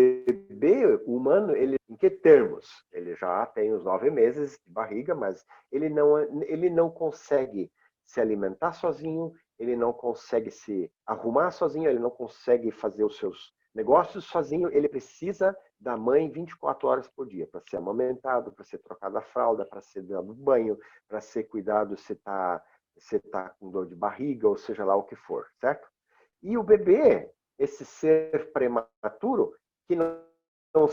bebê humano, ele, em que termos? Ele já tem os 9 meses de barriga, mas ele não consegue se alimentar sozinho, ele não consegue se arrumar sozinho, ele não consegue fazer os seus negócios sozinho, ele precisa da mãe 24 horas por dia, para ser amamentado, para ser trocado a fralda, para ser dado banho, para ser cuidado se tá com dor de barriga, ou seja lá o que for, certo? E o bebê, esse ser prematuro, que não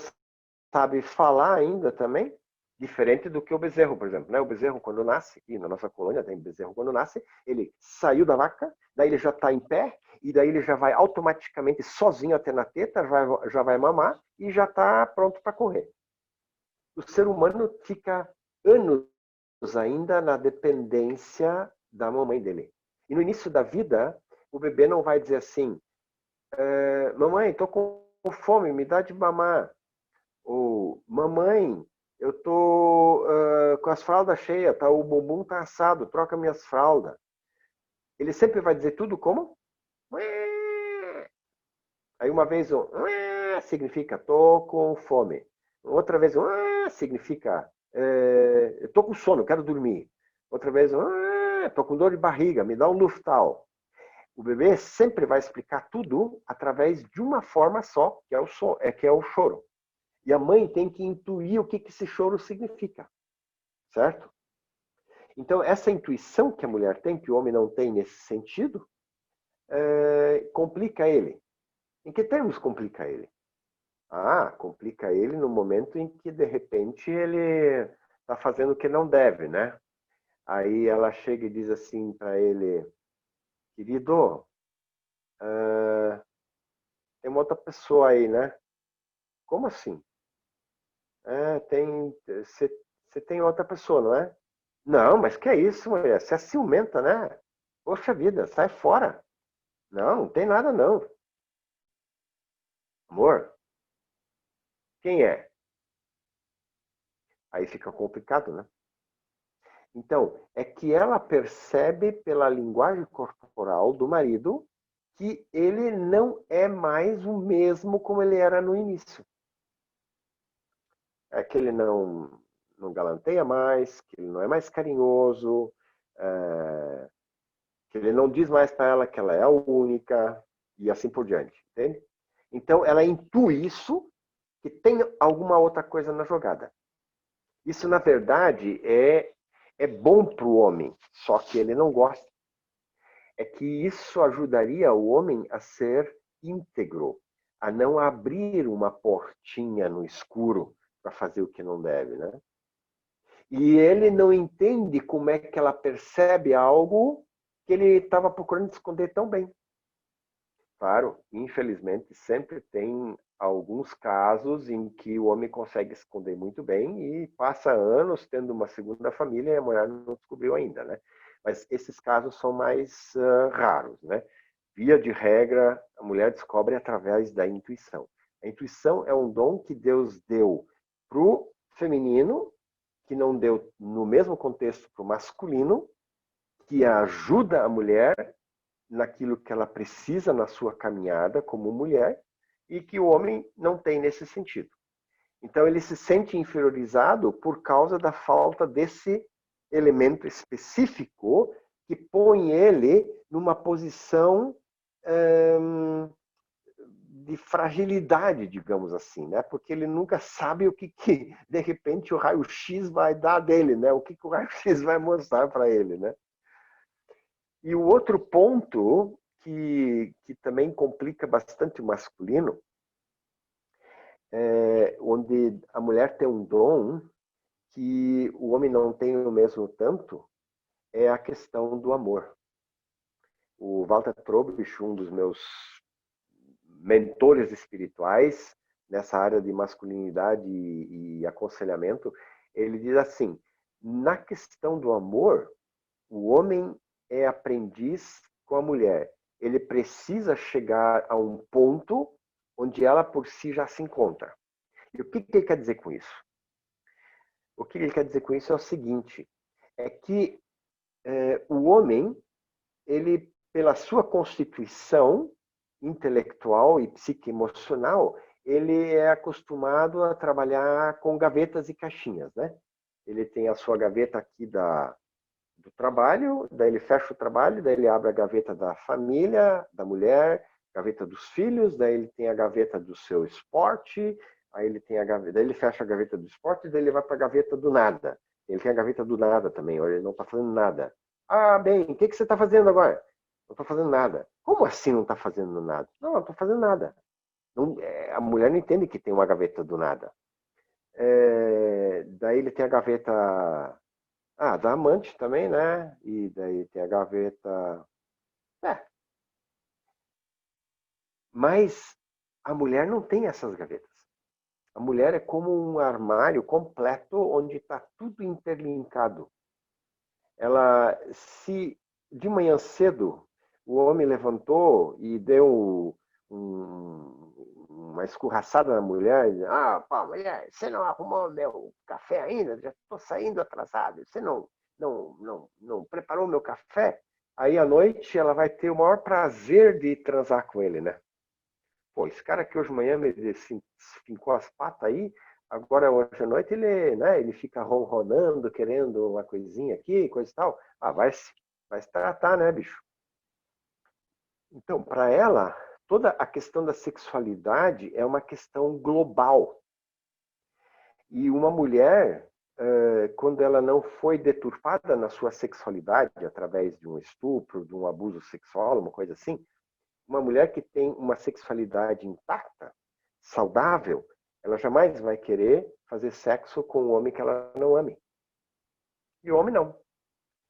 sabe falar ainda também, diferente do que o bezerro, por exemplo. Né? O bezerro, quando nasce, e na nossa colônia tem bezerro quando nasce, ele saiu da vaca, daí ele já está em pé, e daí ele já vai automaticamente sozinho até na teta, já vai mamar e já está pronto para correr. O ser humano fica anos ainda na dependência da mamãe dele. E no início da vida, o bebê não vai dizer assim, mamãe, estou com fome, me dá de mamar. Ou, mamãe, eu tô com as fraldas cheias, tá? O bumbum tá assado, troca minhas fraldas. Ele sempre vai dizer tudo como? Aí uma vez o significa tô com fome. Outra vez o significa eu tô com sono, quero dormir. Outra vez tô com dor de barriga, me dá um Luftal. O bebê sempre vai explicar tudo através de uma forma só, que é o choro. E a mãe tem que intuir o que esse choro significa, certo? Então, essa intuição que a mulher tem, que o homem não tem nesse sentido, complica ele. Em que termos complica ele? Complica ele no momento em que, de repente, ele está fazendo o que não deve, né? Aí ela chega e diz assim para ele, querido, tem uma outra pessoa aí, né? Como assim? Você tem outra pessoa, não é? Não, mas que é isso, mulher? Você é ciumenta, né? Poxa vida, sai fora. Não, não tem nada não. Amor, quem é? Aí fica complicado, né? Então, é que ela percebe pela linguagem corporal do marido que ele não é mais o mesmo como ele era no início. É que ele não galanteia mais, que ele não é mais carinhoso, que ele não diz mais para ela que ela é a única, e assim por diante, entende? Então, ela intui isso, que tem alguma outra coisa na jogada. Isso, na verdade, é bom para o homem, só que ele não gosta. É que isso ajudaria o homem a ser íntegro, a não abrir uma portinha no escuro para fazer o que não deve, né? E ele não entende como é que ela percebe algo que ele estava procurando esconder tão bem. Claro, infelizmente, sempre tem alguns casos em que o homem consegue esconder muito bem e passa anos tendo uma segunda família e a mulher não descobriu ainda, né? Mas esses casos são mais raros, né? Via de regra, a mulher descobre através da intuição. A intuição é um dom que Deus deu para o feminino, que não deu no mesmo contexto para o masculino, que ajuda a mulher naquilo que ela precisa na sua caminhada como mulher e que o homem não tem nesse sentido. Então ele se sente inferiorizado por causa da falta desse elemento específico que põe ele numa posição de fragilidade, digamos assim, né? Porque ele nunca sabe o que de repente o raio-x vai dar dele, né? O que o raio-x vai mostrar para ele, né? E o outro ponto que também complica bastante o masculino, onde a mulher tem um dom que o homem não tem o mesmo tanto, é a questão do amor. O Walter Trobisch, um dos meus mentores espirituais nessa área de masculinidade e aconselhamento, ele diz assim, na questão do amor, o homem é aprendiz com a mulher. Ele precisa chegar a um ponto onde ela por si já se encontra. E o que ele quer dizer com isso? O que ele quer dizer com isso é o seguinte, é que o homem, ele, pela sua constituição intelectual e psicoemocional, ele é acostumado a trabalhar com gavetas e caixinhas, né? Ele tem a sua gaveta aqui do trabalho, daí ele fecha o trabalho, daí ele abre a gaveta da família, da mulher, gaveta dos filhos, daí ele tem a gaveta do seu esporte, aí ele tem a gaveta, daí ele fecha a gaveta do esporte, daí ele vai para a gaveta do nada. Ele tem a gaveta do nada também, ele não está fazendo nada. Ah, bem, o que você está fazendo agora? Não estou fazendo nada. Como assim não está fazendo nada? Não, não estou fazendo nada. Não, a mulher não entende que tem uma gaveta do nada. Daí ele tem a gaveta da amante também, né? E daí tem a gaveta. É. Mas a mulher não tem essas gavetas. A mulher é como um armário completo onde está tudo interlinkado. Ela, se de manhã cedo o homem levantou e deu uma escorraçada na mulher, e, pá, mulher, você não arrumou meu café ainda? Já estou saindo atrasado. Você não preparou meu café? Aí à noite ela vai ter o maior prazer de transar com ele, né? Pô, esse cara aqui hoje de manhã me fincou as patas aí, agora hoje à noite ele, né, ele fica ronronando, querendo uma coisinha aqui, coisa e tal. Vai se tratar, né, bicho? Então, para ela, toda a questão da sexualidade é uma questão global. E uma mulher, quando ela não foi deturpada na sua sexualidade, através de um estupro, de um abuso sexual, uma coisa assim, uma mulher que tem uma sexualidade intacta, saudável, ela jamais vai querer fazer sexo com um homem que ela não ame. E o homem não.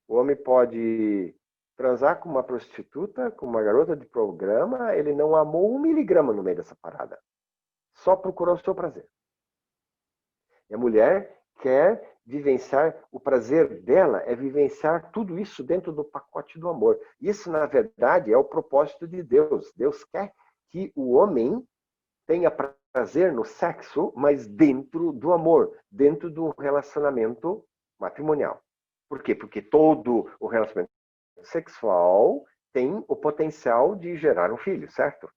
O homem pode transar com uma prostituta, com uma garota de programa, ele não amou 1 miligrama no meio dessa parada. Só procurou o seu prazer. E a mulher quer vivenciar, o prazer dela é vivenciar tudo isso dentro do pacote do amor. Isso, na verdade, é o propósito de Deus. Deus quer que o homem tenha prazer no sexo, mas dentro do amor, dentro do relacionamento matrimonial. Por quê? Porque todo o relacionamento sexual tem o potencial de gerar um filho, certo?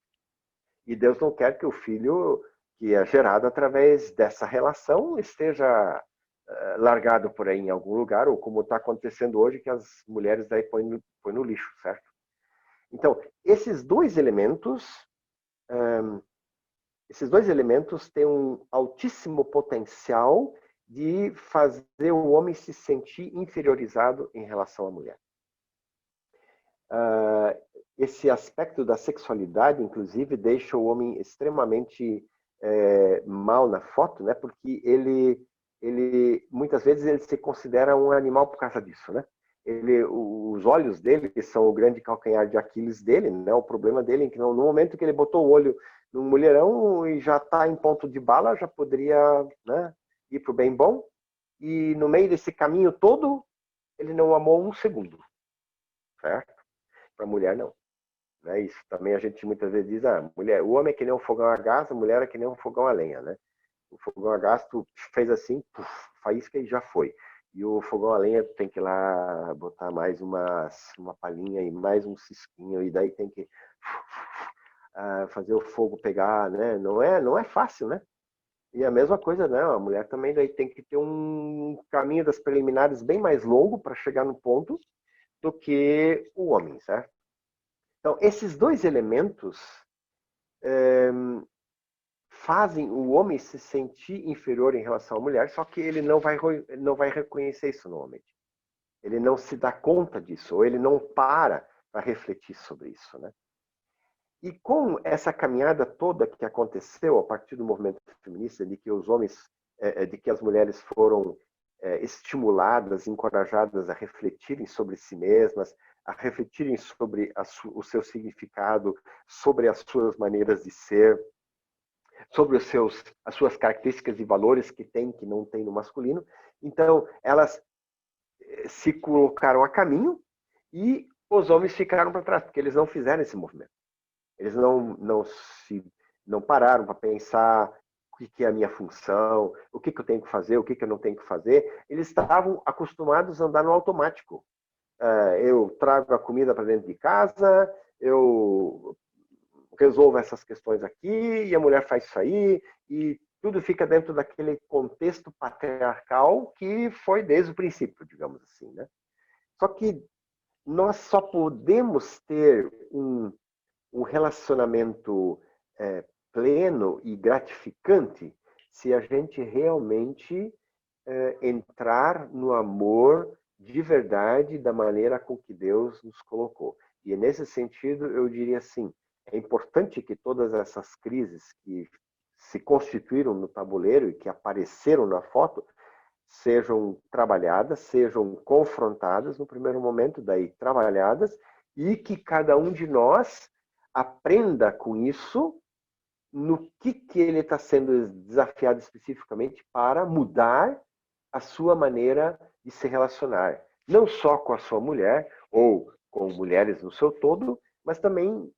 E Deus não quer que o filho que é gerado através dessa relação esteja largado por aí em algum lugar, ou como está acontecendo hoje, que as mulheres daí põem no lixo, certo? Então, esses dois elementos têm um altíssimo potencial de fazer o homem se sentir inferiorizado em relação à mulher. Esse aspecto da sexualidade, inclusive, deixa o homem extremamente mal na foto, né? Porque ele muitas vezes ele se considera um animal por causa disso, né? Os olhos dele são o grande calcanhar de Aquiles dele, né? O problema dele é que no momento que ele botou o olho num mulherão e já está em ponto de bala, já poderia, né, ir para o bem bom. E no meio desse caminho todo, ele não amou um segundo, certo? Para a mulher, não. Né? Isso também a gente muitas vezes diz, mulher, o homem é que nem um fogão a gás, a mulher é que nem um fogão a lenha, né? O fogão a gás, tu fez assim, faísca e já foi. E o fogão a lenha tem que ir lá botar mais uma palhinha e mais um cisquinho, e daí tem que fazer o fogo pegar, né? Não é fácil, né? E a mesma coisa, né? A mulher também daí tem que ter um caminho das preliminares bem mais longo para chegar no ponto do que o homem, certo? Então, esses dois elementos fazem o homem se sentir inferior em relação à mulher, só que ele não vai reconhecer isso no homem. Ele não se dá conta disso, ou ele não para refletir sobre isso, né? E com essa caminhada toda que aconteceu a partir do movimento feminista, de que os homens, de que as mulheres foram estimuladas, encorajadas a refletirem sobre si mesmas, a refletirem sobre o seu significado, sobre as suas maneiras de ser, sobre as suas características e valores que tem, que não tem no masculino. Então, elas se colocaram a caminho e os homens ficaram para trás, porque eles não fizeram esse movimento. Eles não pararam para pensar o que é a minha função, o que eu tenho que fazer, o que eu não tenho que fazer. Eles estavam acostumados a andar no automático. Eu trago a comida para dentro de casa, eu resolva essas questões aqui, e a mulher faz isso aí, e tudo fica dentro daquele contexto patriarcal que foi desde o princípio, digamos assim, né? Só que nós só podemos ter um relacionamento pleno e gratificante se a gente realmente entrar no amor de verdade da maneira com que Deus nos colocou. E nesse sentido, eu diria assim, é importante que todas essas crises que se constituíram no tabuleiro e que apareceram na foto sejam trabalhadas, sejam confrontadas no primeiro momento, daí trabalhadas, e que cada um de nós aprenda com isso no que ele está sendo desafiado especificamente para mudar a sua maneira de se relacionar. Não só com a sua mulher, ou com mulheres no seu todo, mas também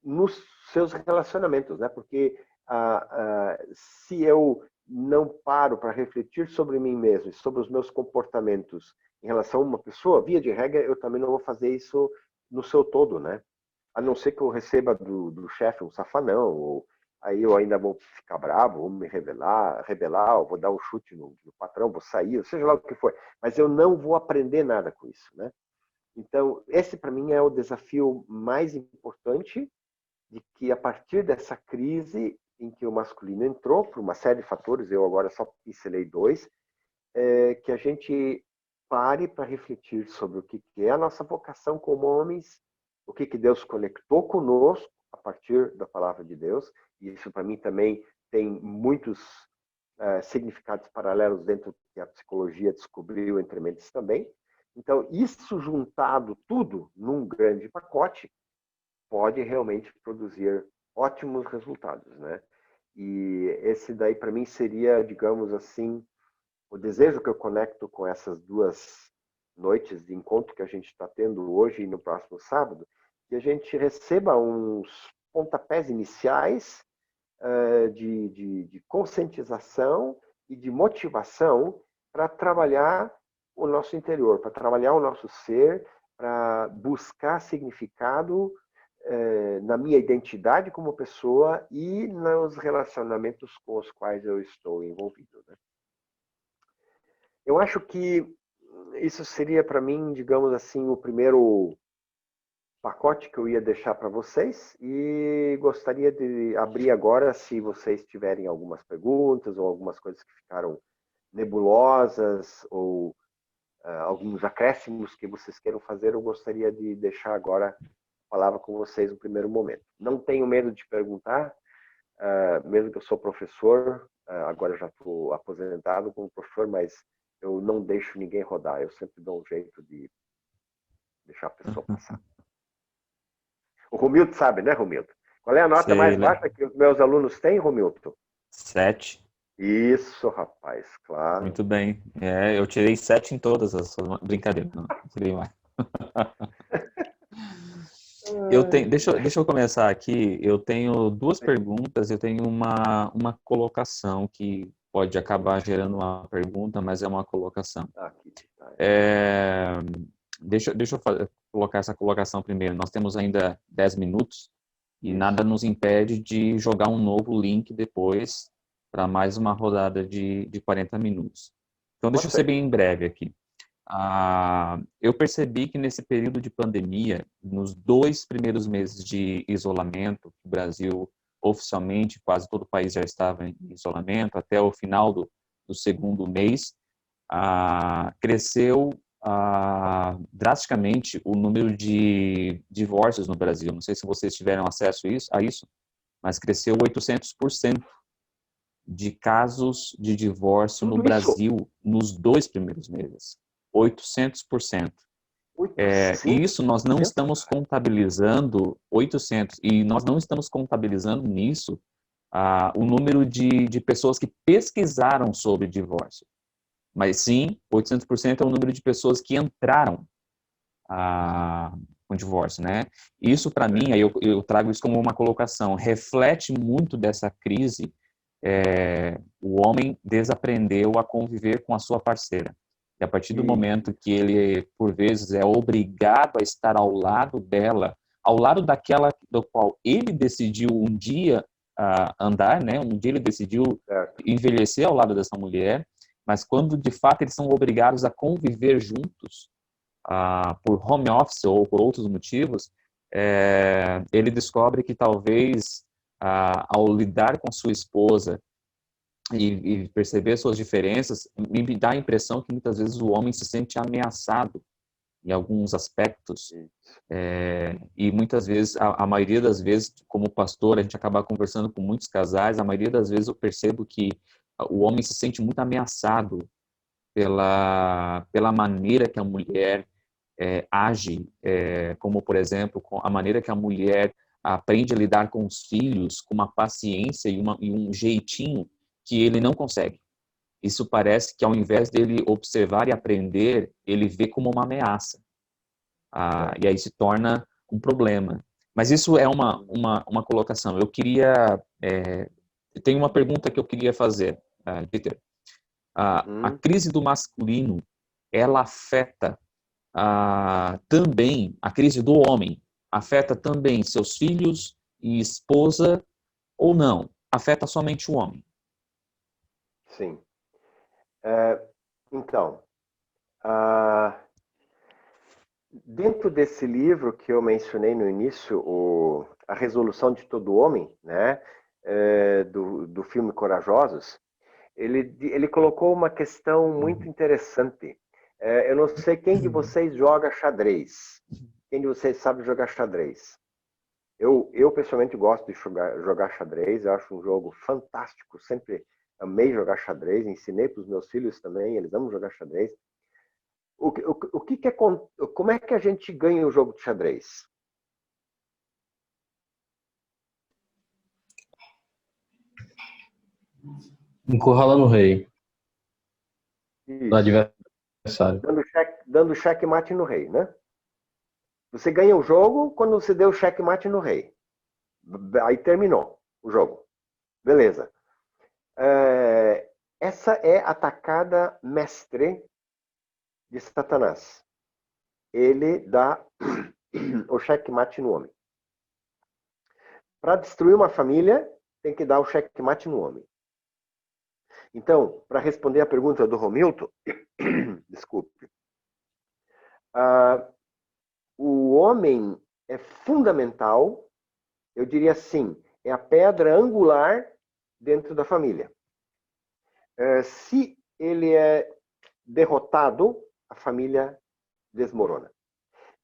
nos seus relacionamentos, né? Porque se eu não paro para refletir sobre mim mesmo, sobre os meus comportamentos em relação a uma pessoa, via de regra, eu também não vou fazer isso no seu todo, né? A não ser que eu receba do chefe um safanão, ou aí eu ainda vou ficar bravo, vou me rebelar, ou vou dar um chute no patrão, vou sair, seja lá o que for. Mas eu não vou aprender nada com isso, né? Então, esse para mim é o desafio mais importante, de que a partir dessa crise em que o masculino entrou, por uma série de fatores, eu agora só pincelei dois, que a gente pare para refletir sobre o que é a nossa vocação como homens, o que Deus conectou conosco a partir da palavra de Deus, e isso para mim também tem muitos significados paralelos dentro que a psicologia descobriu entre mentes também. Então, isso juntado tudo num grande pacote pode realmente produzir ótimos resultados, né? E esse daí para mim seria, digamos assim, o desejo que eu conecto com essas duas noites de encontro que a gente está tendo hoje e no próximo sábado, que a gente receba uns pontapés iniciais de conscientização e de motivação para trabalhar o nosso interior, para trabalhar o nosso ser, para buscar significado na minha identidade como pessoa e nos relacionamentos com os quais eu estou envolvido, né? Eu acho que isso seria para mim, digamos assim, o primeiro pacote que eu ia deixar para vocês e gostaria de abrir agora se vocês tiverem algumas perguntas ou algumas coisas que ficaram nebulosas ou alguns acréscimos que vocês queiram fazer, eu gostaria de deixar agora a palavra com vocês no primeiro momento. Não tenho medo de perguntar, mesmo que eu sou professor, agora já estou aposentado como professor, mas eu não deixo ninguém rodar, eu sempre dou um jeito de deixar a pessoa passar. O Romildo sabe, né, Romildo? Qual é a nota mais baixa que os meus alunos têm, Romildo? 7. Isso, rapaz, claro. Muito bem. Eu tirei 7 em todas as suas... Brincadeira, não. Tirei mais. Deixa eu começar aqui. Eu tenho duas perguntas, eu tenho uma colocação que pode acabar gerando uma pergunta, mas é uma colocação. Aqui, tá. Deixa eu colocar essa colocação primeiro. Nós temos ainda 10 minutos e nada nos impede de jogar um novo link depois para mais uma rodada de 40 minutos. Então, deixa eu ser bem breve aqui. Eu percebi que nesse período de pandemia, nos 2 primeiros meses de isolamento, o Brasil oficialmente, quase todo o país já estava em isolamento, até o final do segundo mês, cresceu drasticamente o número de divórcios no Brasil. Não sei se vocês tiveram acesso a isso, mas cresceu 800% de casos de divórcio no Brasil nos 2 primeiros meses. 800%. E isso nós não estamos contabilizando 800, e nós não estamos contabilizando nisso o número de pessoas que pesquisaram sobre divórcio. Mas sim, 800% é o número de pessoas que entraram com divórcio, né? Isso para mim, aí eu trago isso como uma colocação, reflete muito dessa crise. O homem desaprendeu a conviver com a sua parceira. E a partir do momento que ele, por vezes, é obrigado a estar ao lado dela ao lado daquela do qual ele decidiu um dia andar, né? Um dia ele decidiu envelhecer ao lado dessa mulher, mas quando de fato eles são obrigados a conviver juntos, por home office ou por outros motivos, ele descobre que talvez ao lidar com sua esposa e perceber suas diferenças, me dá a impressão que muitas vezes o homem se sente ameaçado em alguns aspectos, e muitas vezes, a maioria das vezes, como pastor, a gente acaba conversando com muitos casais, a maioria das vezes eu percebo que o homem se sente muito ameaçado pela maneira que a mulher age, como, por exemplo, com a maneira que a mulher aprende a lidar com os filhos, com uma paciência e um jeitinho que ele não consegue. Isso parece que, ao invés dele observar e aprender, ele vê como uma ameaça. E aí se torna um problema. Mas isso é uma colocação. Eu tenho uma pergunta que eu queria fazer, Peter. A crise do masculino, ela afeta também, a crise do homem, afeta também seus filhos e esposa, ou não? Afeta somente o homem? Sim. Então, dentro desse livro que eu mencionei no início, A Resolução de Todo Homem, né, do filme Corajosos, ele colocou uma questão muito interessante. Eu não sei quem de vocês joga xadrez. Quem de vocês sabe jogar xadrez? Eu pessoalmente gosto de jogar xadrez, eu acho um jogo fantástico, sempre amei jogar xadrez, ensinei para os meus filhos também, eles amam jogar xadrez. Como é que a gente ganha o jogo de xadrez? Encurralando o rei do Isso. adversário. Dando checkmate no rei, né? Você ganha o jogo quando você deu checkmate no rei. Aí terminou o jogo. Beleza. Essa é a tacada mestre de Satanás. Ele dá o checkmate no homem. Para destruir uma família, tem que dar o checkmate no homem. Então, para responder a pergunta do Romilton, desculpe, o homem é fundamental, eu diria assim, é a pedra angular dentro da família. Se ele é derrotado, a família desmorona.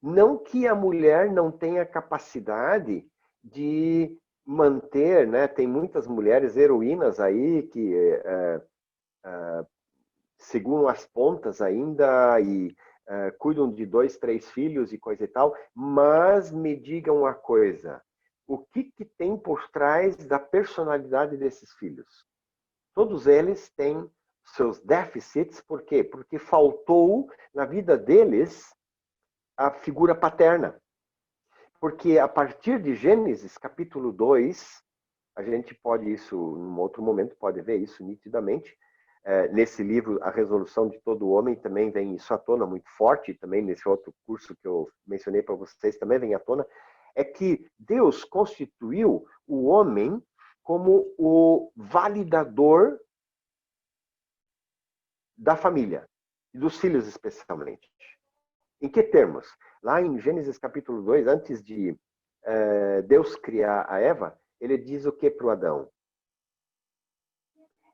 Não que a mulher não tenha capacidade de manter, né? Tem muitas mulheres heroínas aí que seguram as pontas ainda e cuidam de 2, 3 filhos e coisa e tal, mas me digam uma coisa, o que tem por trás da personalidade desses filhos? Todos eles têm seus déficits, por quê? Porque faltou na vida deles a figura paterna. Porque a partir de Gênesis, capítulo 2, a gente pode isso, num outro momento, pode ver isso nitidamente. Nesse livro, A Resolução de Todo Homem, também vem isso à tona muito forte, também nesse outro curso que eu mencionei para vocês, também vem à tona, é que Deus constituiu o homem como o validador da família, e dos filhos especialmente. Em que termos? Lá em Gênesis capítulo 2, antes de Deus criar a Eva, ele diz o que para o Adão?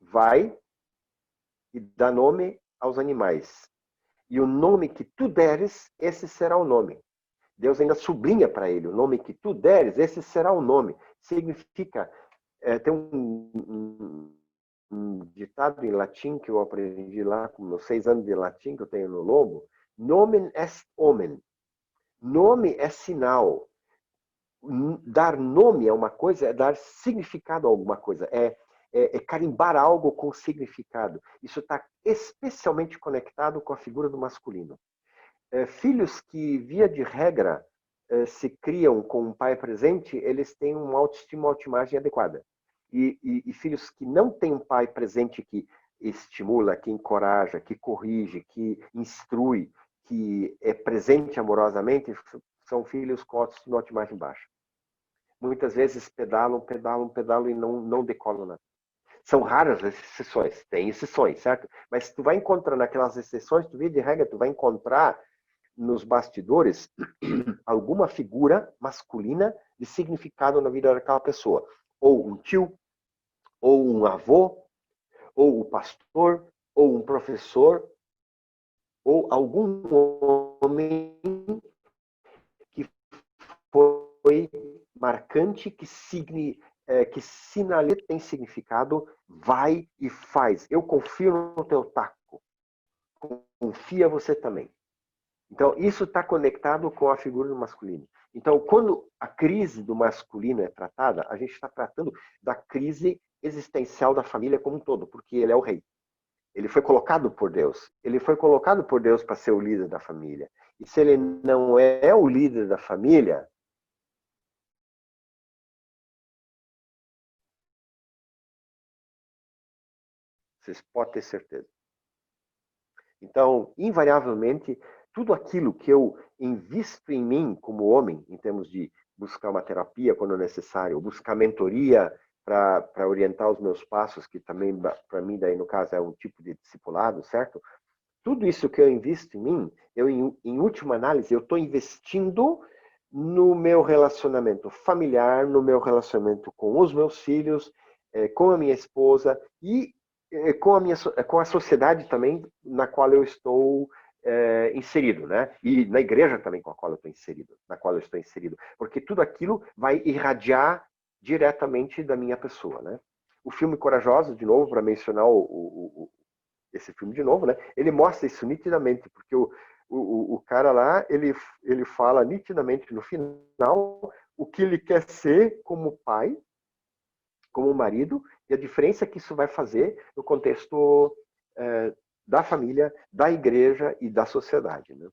Vai e dá nome aos animais. E o nome que tu deres, esse será o nome. Deus ainda sublinha para ele, o nome que tu deres, esse será o nome. Significa, tem um ditado em latim que eu aprendi lá com meus 6 anos de latim que eu tenho no Lobo, nomen est omen. Nome é sinal. Dar nome a uma coisa é dar significado a alguma coisa, é carimbar algo com significado. Isso está especialmente conectado com a figura do masculino. Filhos que, via de regra, se criam com um pai presente, eles têm uma autoestima, uma autoimagem adequada. E filhos que não têm um pai presente que estimula, que encoraja, que corrige, que instrui, que é presente amorosamente, são filhos com autoestima mais baixa. Muitas vezes pedalam e não decolam nada. São raras as exceções, tem exceções, certo? Mas tu vai encontrar naquelas exceções, tu vê de regra, tu vai encontrar nos bastidores alguma figura masculina de significado na vida daquela pessoa. Ou um tio, ou um avô, ou um pastor, ou um professor, ou algum homem que foi marcante, que sinaliza, tem significado, vai e faz. Eu confio no teu taco. Confia você também. Então, isso está conectado com a figura do masculino. Então, quando a crise do masculino é tratada, a gente está tratando da crise existencial da família como um todo, porque ele é o rei. Ele foi colocado por Deus. Ele foi colocado por Deus para ser o líder da família. E se ele não é o líder da família, vocês podem ter certeza. Então, invariavelmente, tudo aquilo que eu invisto em mim como homem, em termos de buscar uma terapia quando necessário, buscar mentoria para orientar os meus passos, que também, para mim, daí no caso, é um tipo de discipulado, certo? Tudo isso que eu invisto em mim, eu, em última análise, eu estou investindo no meu relacionamento familiar, no meu relacionamento com os meus filhos, com a minha esposa e com a sociedade também na qual eu estou inserido, né? E na igreja também com a qual eu estou inserido, na qual eu estou inserido, porque tudo aquilo vai irradiar diretamente da minha pessoa, né? O filme Corajosos, de novo, para mencionar esse filme de novo, né? Ele mostra isso nitidamente, porque o cara lá, ele fala nitidamente no final o que ele quer ser como pai, como marido, e a diferença que isso vai fazer no contexto da família, da igreja e da sociedade, né?